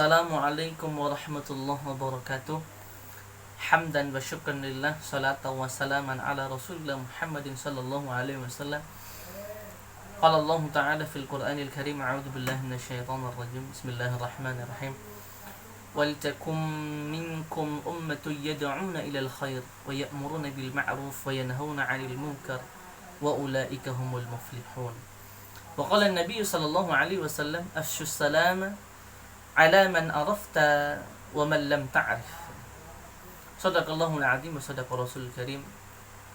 Assalamualaikum warahmatullahi wabarakatuh. Hamdan wa syukran lillah, salatan wa salaman ala Rasulillah Muhammadin sallallahu alaihi wasallam. Qala Allah Ta'ala fil Qur'anil Karim, a'udzu billahi minasyaitonir rajim. Bismillahirrahmanirrahim. Wal takum minkum ummatun yad'una ilal khair wa ya'muruna bil ma'ruf wa yanhauna 'anil munkar wa ulaika humul muflihun. Wa qala an-nabiy sallallahu alaihi wasallam, afshu salama ala man arafta wa man lam ta'rif. Shadaqallahul azim wa shadaqa rasul karim.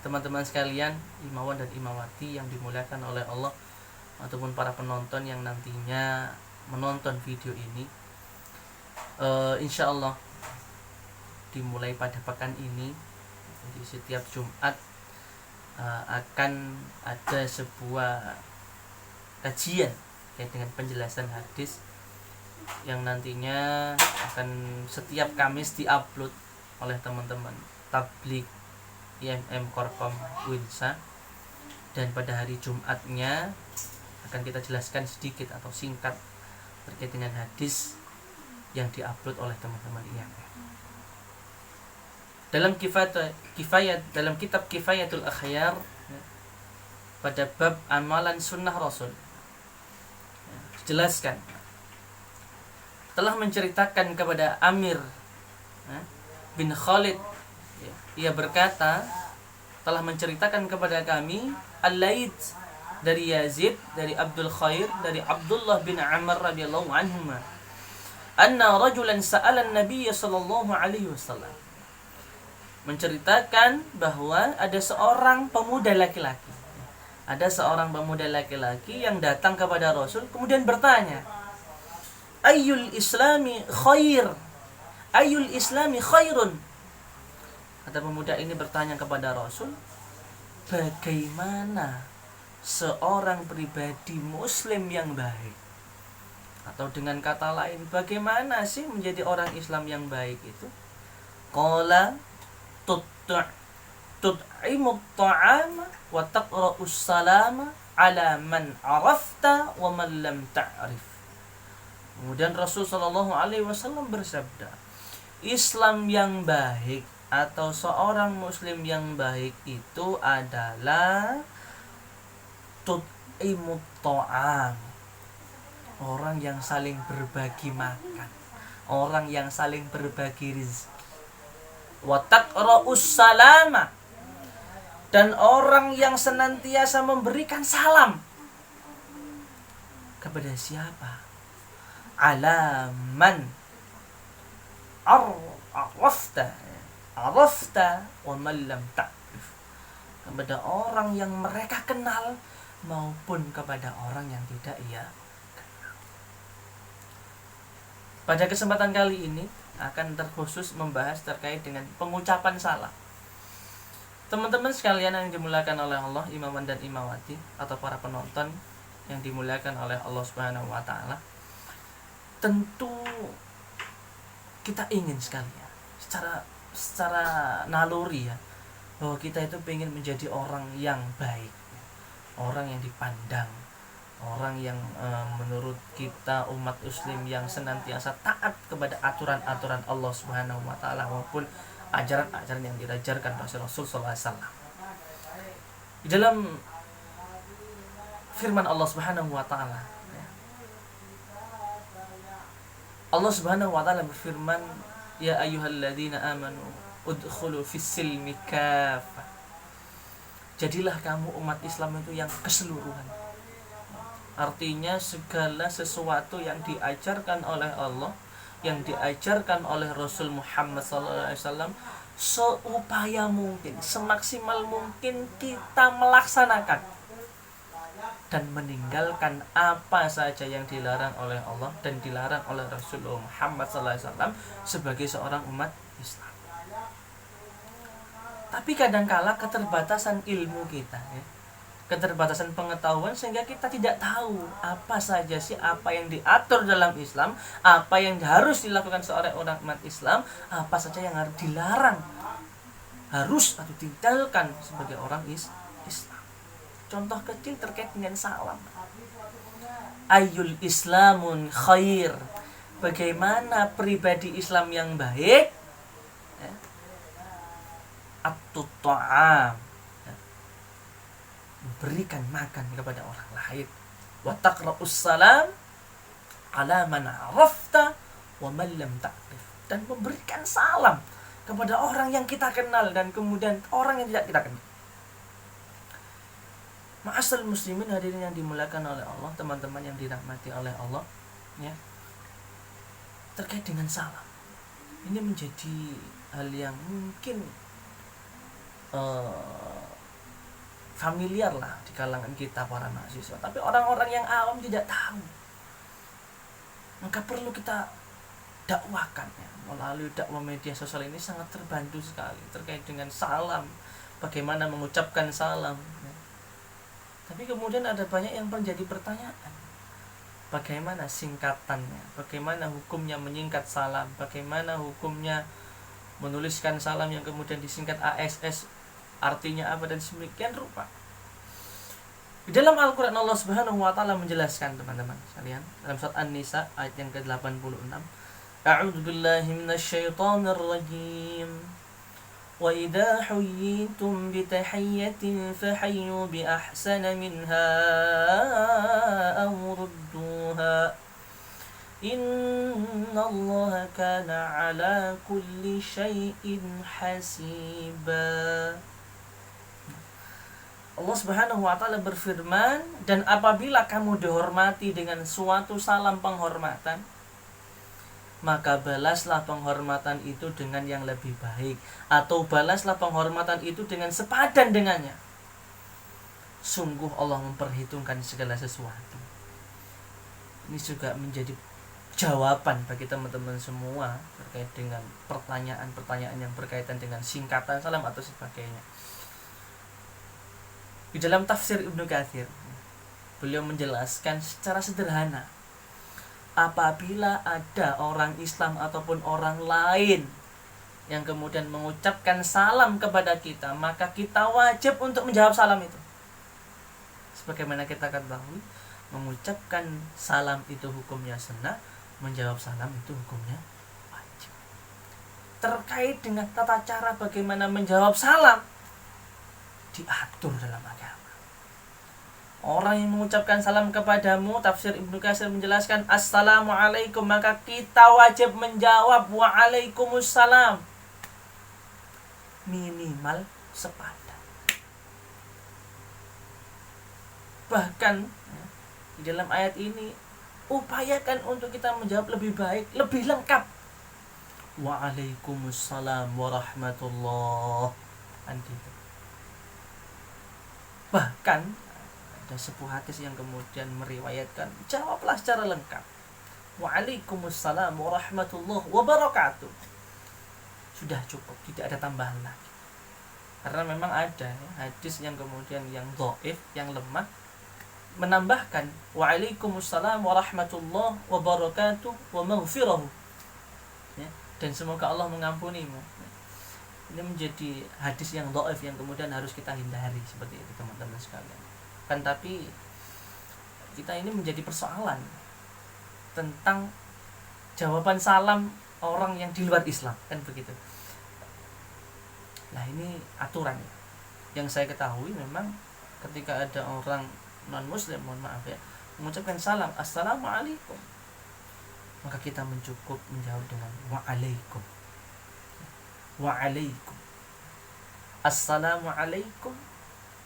Teman-teman sekalian, imawan dan imawati yang dimuliakan oleh Allah, ataupun para penonton yang nantinya menonton video ini, insyaallah dimulai pada pekan ini, di setiap Jumat akan ada sebuah kajian terkait dengan penjelasan hadis yang nantinya akan setiap Kamis diupload oleh teman-teman Tabligh IMM Korkom Winsa, dan pada hari Jumatnya akan kita jelaskan sedikit atau singkat terkait dengan hadis yang diupload oleh teman-teman IMM. Dalam kitab Kifayatul Akhyar, pada bab amalan sunnah Rasul, dijelaskan telah menceritakan kepada Amir bin Khalid, ia berkata, telah menceritakan kepada kami Al-Laid dari Yazid, dari Abdul Khair, dari Abdullah bin Amr radhiyallahu anhuma, anna rajulan sa'ala an-nabiy sallallahu alaihi wasallam, menceritakan bahwa ada seorang pemuda laki-laki yang datang kepada Rasul kemudian bertanya, Ayyul islami khairun. Kata pemuda ini bertanya kepada Rasul, bagaimana seorang pribadi muslim yang baik? Atau dengan kata lain, bagaimana sih menjadi orang Islam yang baik itu? Qala tut'imut ta'ama wa taqra'us salama ala man arafta wa man lam ta'rif. Kemudian Rasul sallallahu alaihi wasallam bersabda, Islam yang baik atau seorang muslim yang baik itu adalah tut'imut ta'am, orang yang saling berbagi makan, orang yang saling berbagi rezeki, wa taqra'us salama, dan orang yang senantiasa memberikan salam kepada siapa? Ala man arafta wa man lam ta'rif, kepada orang yang mereka kenal maupun kepada orang yang tidak ia kenal. Pada kesempatan kali ini akan terkhusus membahas terkait dengan pengucapan salam. Teman-teman sekalian yang dimuliakan oleh Allah, imaman dan imawati, atau para penonton yang dimuliakan oleh Allah Subhanahu wa taala, tentu kita ingin sekali ya, secara naluri ya, bahwa kita itu ingin menjadi orang yang baik, orang yang dipandang, orang yang menurut kita umat muslim yang senantiasa taat kepada aturan-aturan Allah Subhanahu wa taala maupun ajaran-ajaran yang diajarkan Rasul sallallahu alaihi wasallam. Di dalam firman Allah Subhanahu wa taala, Allah Subhanahu wa taala berfirman, ya ayyuhalladzina amanu udkhulu fis-silmi kaffah. Jadilah kamu umat Islam itu yang keseluruhan. Artinya segala sesuatu yang diajarkan oleh Allah, yang diajarkan oleh Rasul Muhammad SAW, seupaya mungkin, semaksimal mungkin kita melaksanakan dan meninggalkan apa saja yang dilarang oleh Allah dan dilarang oleh Rasulullah Muhammad SAW sebagai seorang umat Islam. Tapi kadangkala keterbatasan ilmu kita ya, keterbatasan pengetahuan, sehingga kita tidak tahu apa saja sih apa yang diatur dalam Islam, apa yang harus dilakukan seorang orang umat Islam, apa saja yang harus dilarang, harus atau ditinggalkan sebagai orang Islam. Contoh kecil terkait dengan salam. Ayyul islamun khair, bagaimana pribadi Islam yang baik, ya, at-ta'am, ya, berikan makan kepada orang lain, wa taqra'us salam ala man 'arafta wa man lam ta'rif, dan memberikan salam kepada orang yang kita kenal dan kemudian orang yang tidak kita kenal. Ma'asal muslimin, hadirin yang dimuliakan oleh Allah, teman-teman yang dirahmati oleh Allah, ya, terkait dengan salam ini menjadi hal yang mungkin familiar lah di kalangan kita para mahasiswa, tapi orang-orang yang awam tidak tahu. Maka perlu kita dakwakan, ya, melalui dakwah media sosial ini sangat terbantu sekali terkait dengan salam, bagaimana mengucapkan salam, ya. Tapi kemudian ada banyak yang menjadi pertanyaan, bagaimana singkatannya, bagaimana hukumnya menyingkat salam, bagaimana hukumnya menuliskan salam yang kemudian disingkat ASS, artinya apa dan sedemikian rupa. Di dalam Al-Quran Allah Subhanahu wa Ta'ala menjelaskan, teman-teman sekalian, dalam surat An-Nisa ayat yang ke-86, A'udzu billahi minasyaitonir rajim. Wa idza huyyitum bi tahiyyatin fahayyu bi ahsana minha aw rudduha. Innallaha kana 'ala kulli syai'in hasiba. Allah Subhanahu wa Ta'ala berfirman, dan apabila kamu dihormati dengan suatu salam penghormatan, maka balaslah penghormatan itu dengan yang lebih baik, atau balaslah penghormatan itu dengan sepadan dengannya. Sungguh Allah memperhitungkan segala sesuatu. Ini juga menjadi jawaban bagi teman-teman semua terkait dengan pertanyaan-pertanyaan yang berkaitan dengan singkatan salam atau sebagainya. Di dalam tafsir Ibnu Katsir, beliau menjelaskan secara sederhana, apabila ada orang Islam ataupun orang lain yang kemudian mengucapkan salam kepada kita, maka kita wajib untuk menjawab salam itu. Sebagaimana kita ketahui, mengucapkan salam itu hukumnya sunnah, menjawab salam itu hukumnya wajib. Terkait dengan tata cara bagaimana menjawab salam, diatur dalam agama. Orang yang mengucapkan salam kepadamu, tafsir Ibnu Katsir menjelaskan Assalamualaikum, maka kita wajib menjawab Waalaikumsalam, minimal sepadan. Bahkan di dalam ayat ini upayakan untuk kita menjawab lebih baik, lebih lengkap. Waalaikumsalam warahmatullah. Bahkan ada sebuah hadis yang kemudian meriwayatkan, jawablah secara lengkap, Waalaikumsalam warahmatullahi wabarakatuh. Sudah cukup, tidak ada tambahan lagi. Karena memang ada hadis yang kemudian yang dhaif, yang lemah, menambahkan Waalaikumsalam warahmatullahi wabarakatuh wa maghfirahu, ya, dan semoga Allah mengampunimu. Ini menjadi hadis yang dhaif yang kemudian harus kita hindari, seperti itu teman-teman sekalian. Kan tapi kita ini menjadi persoalan tentang jawaban salam orang yang di luar Islam, kan begitu. Nah, ini aturan yang saya ketahui, memang ketika ada orang non muslim, mohon maaf ya, mengucapkan salam Assalamualaikum, maka kita mencukup menjawab dengan Waalaikum. Waalaikum. Assalamualaikum,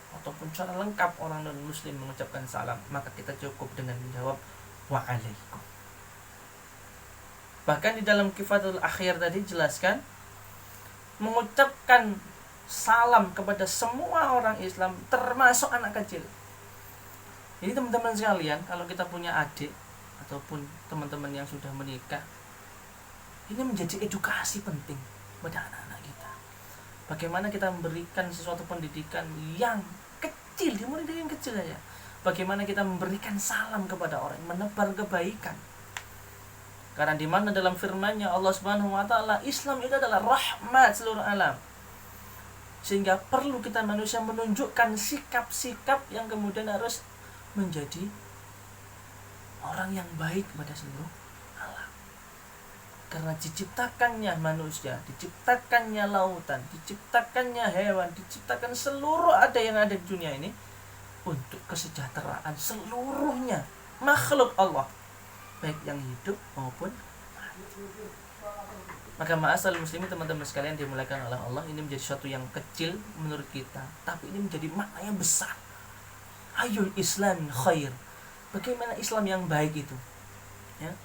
ataupun secara lengkap orang non muslim mengucapkan salam, maka kita cukup dengan menjawab Waalaikum. Bahkan di dalam Kifatul Akhir tadi jelaskan, mengucapkan salam kepada semua orang Islam, termasuk anak kecil. Jadi teman-teman sekalian, kalau kita punya adik ataupun teman-teman yang sudah menikah, ini menjadi edukasi penting pada anak-anak kita. Bagaimana kita memberikan sesuatu pendidikan yang kecil, dimulai dari yang kecil saja. Bagaimana kita memberikan salam kepada orang, menebar kebaikan. Karena di mana dalam firman-Nya Allah Subhanahu wa Ta'ala, Islam itu adalah rahmat seluruh alam. Sehingga perlu kita manusia menunjukkan sikap-sikap yang kemudian harus menjadi orang yang baik pada seluruh alam. Karena diciptakannya manusia, diciptakannya lautan, diciptakannya hewan, diciptakan seluruh yang ada di dunia ini untuk kesejahteraan seluruhnya makhluk Allah, baik yang hidup maupun mati. Maka ma'asal muslimin, teman-teman sekalian dimuliakan oleh Allah, ini menjadi sesuatu yang kecil menurut kita, tapi ini menjadi makna yang besar. Ayul Islam khair. Bagaimana Islam yang baik itu? Ya.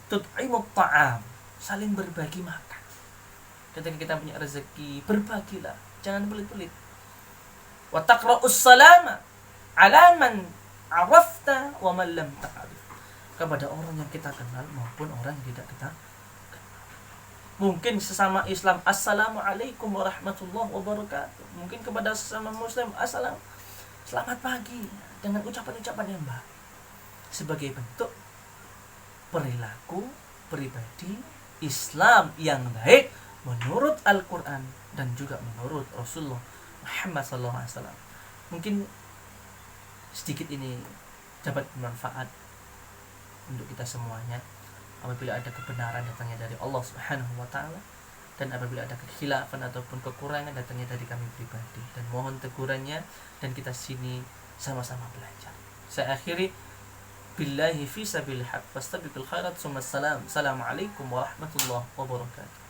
Tut'imut ta'am, saling berbagi makan. Ketika kita punya rezeki, berbagilah, jangan pelit-pelit. Wa taqra'us salama ala man 'arafta wa man lam ta'rif. Kepada orang yang kita kenal maupun orang yang tidak kita kenal. Mungkin sesama Islam, assalamualaikum warahmatullahi wabarakatuh. Mungkin kepada sesama Muslim, selamat pagi, dengan ucapan-ucapan yang baik, sebagai bentuk perilaku pribadi Islam yang baik menurut Al-Quran dan juga menurut Rasulullah Muhammad SAW. Mungkin sedikit ini dapat bermanfaat untuk kita semuanya. Apabila ada kebenaran datangnya dari Allah Subhanahu wa Ta'ala, dan apabila ada kekhilafan ataupun kekurangan datangnya dari kami pribadi, dan mohon tegurannya, dan kita sini sama-sama belajar. Saya akhiri, billahi fi sabilil haq fastabiqul khairat, summa salam. Assalamualaikum warahmatullahi wabarakatuh.